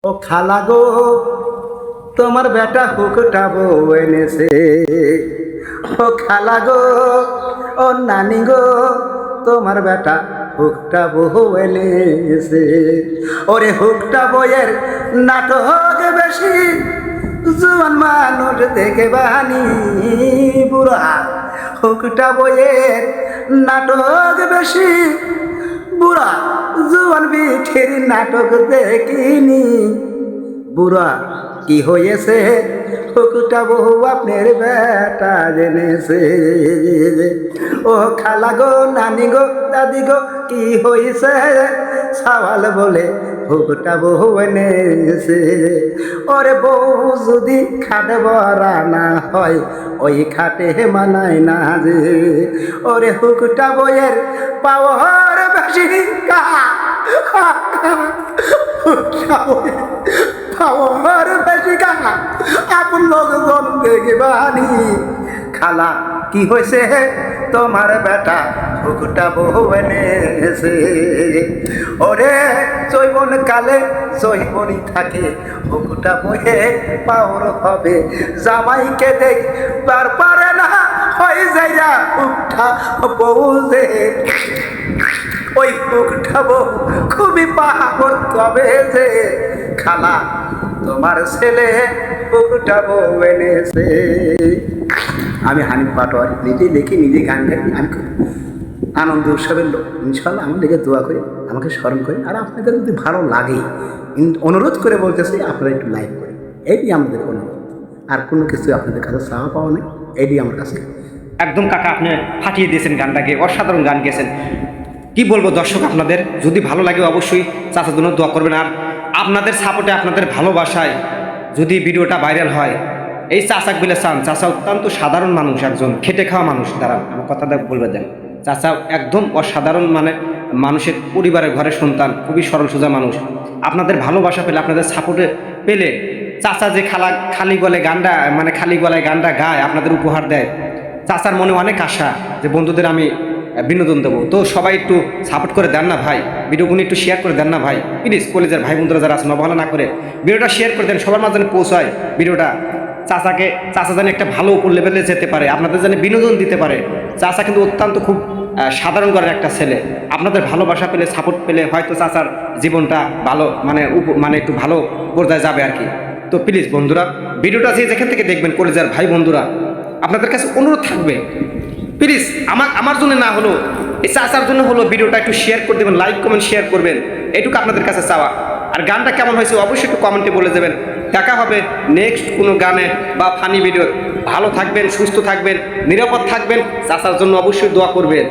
ও খালা গো তোমার বেটা হুকটা বউ এনেছে। ও খালা গো ও নানি গো তোমার বেটা হুকটা বউ এনেছে। ওরে হুকটা বইয়ের নাটক বেশি, জুয়ান মানুষ দেখে বাহানি বুড়া। হুকটা বইয়ের নাটক বেশি, বুড়া জুয়ান বিঠির নাটক দেখিনি। বুড়া কি হয়েছে, হুকটা বহু আপনার বেটা জেনেছে। ও খালা গো নানি গো দাদি গো কি হয়েছে, সওয়াল বলে হুকটা বহু এনেছে। ওরে বউ যদি খাট ভরা না হয় ওই খাটে মানায় না যে। ওরে হুকটা বইয়ের পাওয়ার বেশি, পাওয়ার বেশি কাহা আপন লোকজন দেখে বানি। খালা কি হয়েছে, তোমার বেটা হুকটা বউ এনেছে। ওরে জৈবন কালে জৈবনই থাকে, হুকটা বয়ে পাওর হবে। জামাইকে দেখবার পারে না হয়ে যাইয়া হুকটা বউ যে। ওই হুকটা বউ খুবই পাগল তবে যে। খালা তোমার ছেলে হুকটা বউ এনেছে। আমি হানিফ পাটোয়ারি, নিজেই লিখি নিজেই গান গাই। আমি খুব আনন্দ উৎসবের লোক। ইনশাল্লাহ আমার দিকে দোয়া করে আমাকে স্মরণ করে। আর আপনাদের যদি ভালো লাগে অনুরোধ করে বলতেছি আপনারা একটু লাইক করেন, এটি আমাদের অনুরোধ। আর কোনো কিছু আপনাদের কাছে চাওয়া পাওয়া নেই, এটি আমার কাছে। একদম কাকা, আপনি ফাটিয়ে দিয়েছেন গানটাকে, অসাধারণ গান গেয়েছেন। কি বলবো দর্শক, আপনাদের যদি ভালো লাগে অবশ্যই চাচার জন্য দোয়া করবেন। আর আপনাদের সাপোর্টে, আপনাদের ভালোবাসায় যদি ভিডিওটা ভাইরাল হয়, এই চাচাক বলে চান। চাচা অত্যন্ত সাধারণ মানুষ, একজন খেটে খাওয়া মানুষ। দাঁড়ান আমার কথাটা বলবে দেন। চাচা একদম অসাধারণ, মানে মানুষের পরিবারের ঘরের সন্তান, খুবই সরল সোজা মানুষ। আপনাদের ভালোবাসা পেলে, আপনাদের সাপোর্টে পেলে চাচা যে খালি গলায় গানটা, মানে খালি গলায় গানটা গায়, আপনাদের উপহার দেয়। চাচার মনে অনেক আশা যে বন্ধুদের আমি বিনোদন দেবো। তো সবাই একটু সাপোর্ট করে দেন না ভাই, ভিডিওগুলো একটু শেয়ার করে দেন না ভাই, প্লিজ। কলেজের ভাই বন্ধুরা যারা আছেন অবহেলা না করে ভিডিওটা শেয়ার করে দেন, সবার মাঝে পৌঁছায় ভিডিওটা। চাচা জানি একটা ভালো উপর লেভেলে যেতে পারে, আপনাদের জানি বিনোদন দিতে পারে। চাচা কিন্তু অত্যন্ত খুব সাধারণ ঘরের একটা ছেলে। আপনাদের ভালোবাসা পেলে, সাপোর্ট পেলে হয়তো চাচার জীবনটা ভালো, মানে একটু ভালো পর্যায়ে যাবে আর কি। তো প্লিজ বন্ধুরা, ভিডিওটা যেখান থেকে দেখবেন কলেজের ভাই বন্ধুরা, আপনাদের কাছে অনুরোধ থাকবে, প্লিজ আমার জন্য না হলো, এই চাচার জন্য হলো, ভিডিওটা একটু শেয়ার করে দেবেন, লাইক কমেন্ট শেয়ার করবেন, এটুকু আপনাদের কাছে চাওয়া। আর গানটা কেমন হয়েছে অবশ্যই একটু কমেন্টে বলে দেবেন। দেখা হবে নেক্সট কোনো গানে বা ফানি ভিডিও। ভালো থাকবেন, সুস্থ থাকবেন, নিরাপদ থাকবেন, চাচার জন্য অবশ্যই দোয়া করবেন।